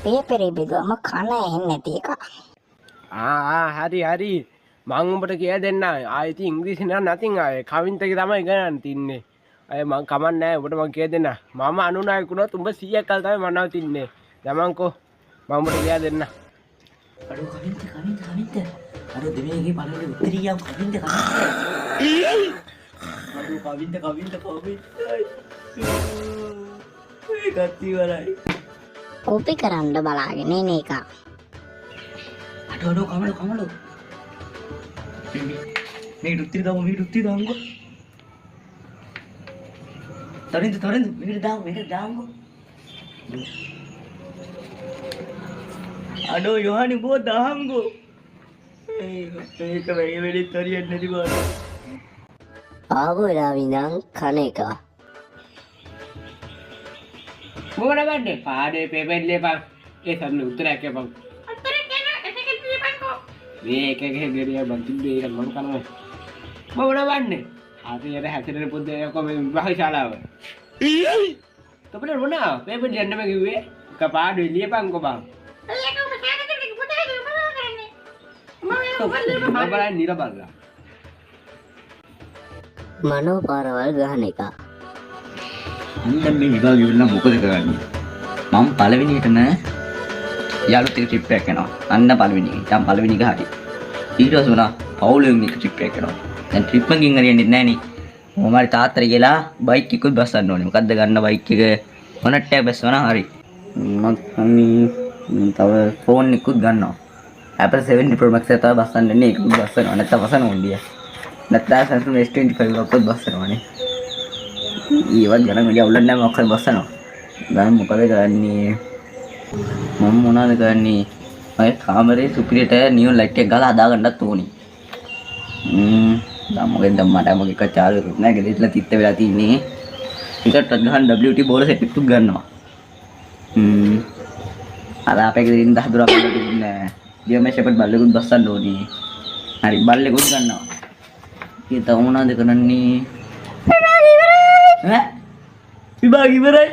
පේපරේ බෙදුවම කන ඇහෙන්නේ නැති එක. හරි මං උඹට කියලා දෙන්න. ආයෙත් ඉංග්‍රීසි නතින් ආයේ කවින්ත එක තමයි ගණන් තින්නේ. අය මං කමන්නේ නැහැ. උඹට මං කියලා දෙන්න. මම අනුනායක වුණොත් උඹ 100ක් කල් තමයි මනව තින්නේ. යමන්කෝ මම උඹට කියලා දෙන්න. අඩෝ කවින්ත. අඩෝ දෙවියන්ගේ පළවෙනි උත්තරියම් කවින්ත. අඩෝ කවින්ත. ඒකත් ඉවරයි. කොපි කරන්න බලාගෙන එන එක. අඩෝ කමලු. මේකට උත්තර දාමු. තරින්ද මේකට දාමු. අඩෝ යොහනි බෝ දාම්ගෝ. ඒක වෙලෙ තරියක් නැති බාන. ආවෝ ලාවිනම් කන එක. මොකද ගන්නේ? පාඩේ පේපර් ලියපන්. ඒ සම්මු උත්තරයක් කියපන්. මේක ගෙරිය බන්තින්නේ ඒක මම කරනවා. මොකද වන්නේ? ආතියට හැසිරෙන පුතේ කොහොම විභාග ශාලාව. තොපේ මොනවා? පේපර් ලියන්න මම කිව්වේ. එක පාඩේ ලියපන් කොබන්. බලන්න නිරබල්ලා. මනෝ පාරවල් ගහන එක. අන්න මේ විභාගය ඉවරලා මොකද කරන්නේ? මම පළවෙනියටම යාළුත් එක්ක ට්‍රිප් එකක් යනවා. අන්න පළවෙනි එක. දැන් පළවෙනි එක හරි. ඊට පස්සේ මොනවා? පවුලෙන් එක ට්‍රිප් එකක් යනවා. දැන් ට්‍රිප් එකකින් හරියන්නේ නැහැ නේ. මොමාරි තාත්තට කියලා බයික් එකකුත් බස්සන්න ඕනේ. මොකද්ද ගන්න බයික් එක? මොනට් එකක් බස්සවනා හරි. මම තව ෆෝන් එකකුත් ගන්නවා. Apple 7 Pro Max එක තමයි බස්සන්න ඉන්නේ. ඒකත් බස්සනවා. නැත්නම් බස්සන්න ඕනේ. නැත්නම් Samsung S25 එකත් බස්සනවානේ. ඊවත් ගණන් වැඩි අවුලක් නැහැ මොකක්ද බස්සනවා. දැන් මොකද කරන්නේ? මම මොනවද කරන්නේ? අය කාමරේ සුපිරියට නියොන් ලයිට් එක ගාලා හදාගන්නත් ඕනේ. දැන් මොකෙන්ද මට එක චාර්ජර් උත් නැහැ. ගෙදරට තිත්ත වෙලා තින්නේ. ඒකට ගහන WT බෝල සෙට් එකක් ගන්නවා. අර අපේ ගෙදරින් 10 12 බල්ලෙකුත් තිබුණේ. දියමේ ෂෙපර්ඩ් බල්ලෙකුත් බස්සන්න ඕනේ. හරි බල්ලෙකුත් ගන්නවා. ඊට මොනවද කරන්නේ? විභාග ඉවරයි.